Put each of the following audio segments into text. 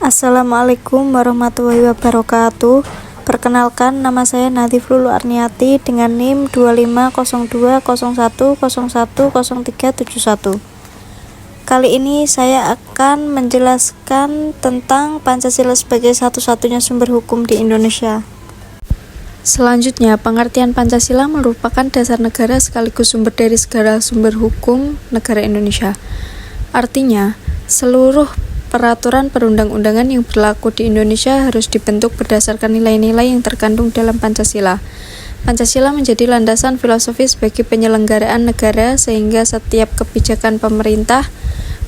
Assalamualaikum warahmatullahi wabarakatuh. Perkenalkan, nama saya Natif Lulu Arniati dengan NIM 250201010371. Kali ini saya akan menjelaskan tentang Pancasila sebagai satu-satunya sumber hukum di Indonesia. Selanjutnya, pengertian Pancasila merupakan dasar negara sekaligus sumber dari segala sumber hukum negara Indonesia. Artinya, seluruh peraturan perundang-undangan yang berlaku di Indonesia harus dibentuk berdasarkan nilai-nilai yang terkandung dalam Pancasila. Pancasila menjadi landasan filosofis bagi penyelenggaraan negara sehingga setiap kebijakan pemerintah,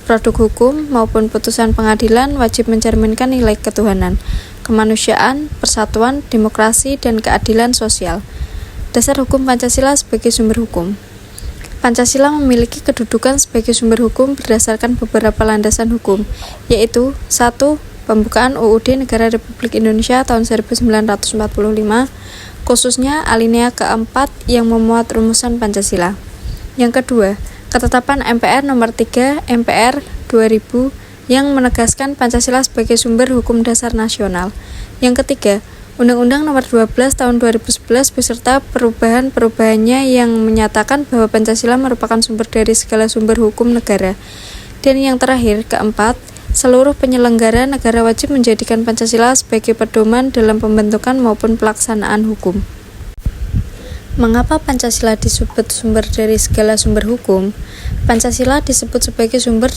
produk hukum, maupun putusan pengadilan wajib mencerminkan nilai ketuhanan, kemanusiaan, persatuan, demokrasi, dan keadilan sosial. Dasar hukum Pancasila sebagai sumber hukum. Pancasila memiliki kedudukan sebagai sumber hukum berdasarkan beberapa landasan hukum, yaitu 1. Pembukaan UUD Negara Republik Indonesia tahun 1945, khususnya alinea keempat yang memuat rumusan Pancasila. Yang kedua, ketetapan MPR nomor 3 MPR 2000 yang menegaskan Pancasila sebagai sumber hukum dasar nasional. Yang ketiga, Undang-Undang Nomor 12 Tahun 2011 beserta perubahan-perubahannya yang menyatakan bahwa Pancasila merupakan sumber dari segala sumber hukum negara. Dan yang terakhir, keempat, seluruh penyelenggara negara wajib menjadikan Pancasila sebagai pedoman dalam pembentukan maupun pelaksanaan hukum. Mengapa Pancasila disebut sumber dari segala sumber hukum? Pancasila disebut sebagai sumber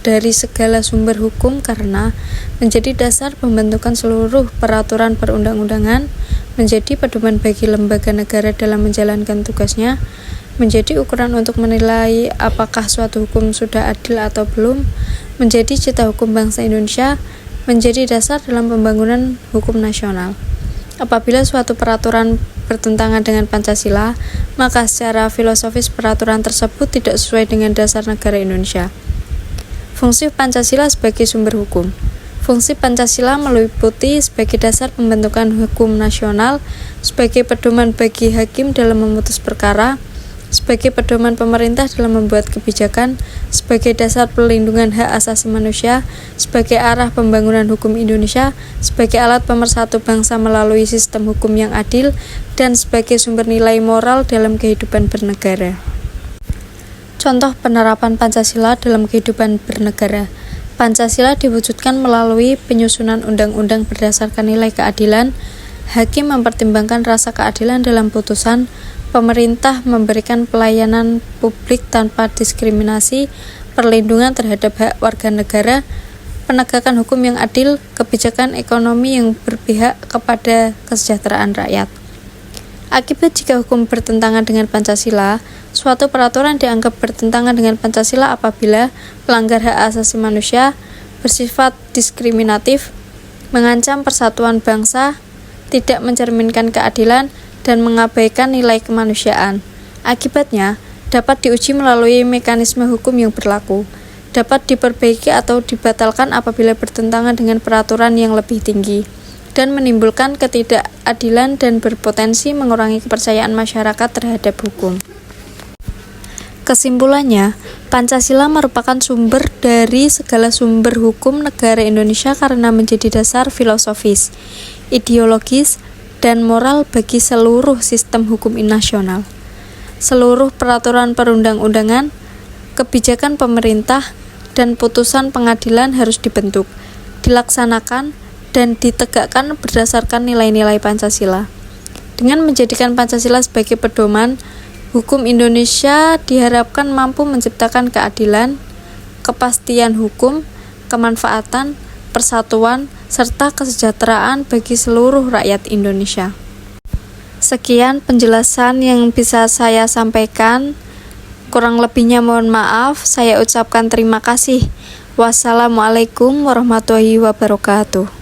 dari segala sumber hukum karena menjadi dasar pembentukan seluruh peraturan perundang-undangan, menjadi pedoman bagi lembaga negara dalam menjalankan tugasnya, menjadi ukuran untuk menilai apakah suatu hukum sudah adil atau belum, menjadi cita hukum bangsa Indonesia, menjadi dasar dalam pembangunan hukum nasional. Apabila suatu peraturan bertentangan dengan Pancasila, maka secara filosofis peraturan tersebut tidak sesuai dengan dasar negara Indonesia. Fungsi Pancasila sebagai sumber hukum. Fungsi Pancasila meliputi sebagai dasar pembentukan hukum nasional, sebagai pedoman bagi hakim dalam memutus perkara, sebagai pedoman pemerintah dalam membuat kebijakan, sebagai dasar perlindungan hak asasi manusia, sebagai arah pembangunan hukum Indonesia, sebagai alat pemersatu bangsa melalui sistem hukum yang adil, dan sebagai sumber nilai moral dalam kehidupan bernegara. Contoh penerapan Pancasila dalam kehidupan bernegara. Pancasila diwujudkan melalui penyusunan undang-undang berdasarkan nilai keadilan, hakim mempertimbangkan rasa keadilan dalam putusan, pemerintah memberikan pelayanan publik tanpa diskriminasi, perlindungan terhadap hak warga negara, penegakan hukum yang adil, kebijakan ekonomi yang berpihak kepada kesejahteraan rakyat. Akibat jika hukum bertentangan dengan Pancasila, suatu peraturan dianggap bertentangan dengan Pancasila apabila melanggar hak asasi manusia, bersifat diskriminatif, mengancam persatuan bangsa, tidak mencerminkan keadilan, dan mengabaikan nilai kemanusiaan. Akibatnya, dapat diuji melalui mekanisme hukum yang berlaku, dapat diperbaiki atau dibatalkan apabila bertentangan dengan peraturan yang lebih tinggi, dan menimbulkan ketidakadilan dan berpotensi mengurangi kepercayaan masyarakat terhadap hukum. Kesimpulannya, Pancasila merupakan sumber dari segala sumber hukum negara Indonesia karena menjadi dasar filosofis, ideologis, dan moral bagi seluruh sistem hukum nasional. Seluruh peraturan perundang-undangan, kebijakan pemerintah, dan putusan pengadilan harus dibentuk, dilaksanakan, dan ditegakkan berdasarkan nilai-nilai Pancasila. Dengan menjadikan Pancasila sebagai pedoman, hukum Indonesia diharapkan mampu menciptakan keadilan, kepastian hukum, kemanfaatan, persatuan, serta kesejahteraan bagi seluruh rakyat Indonesia. Sekian penjelasan yang bisa saya sampaikan. Kurang lebihnya mohon maaf. Saya ucapkan terima kasih. Wassalamualaikum warahmatullahi wabarakatuh.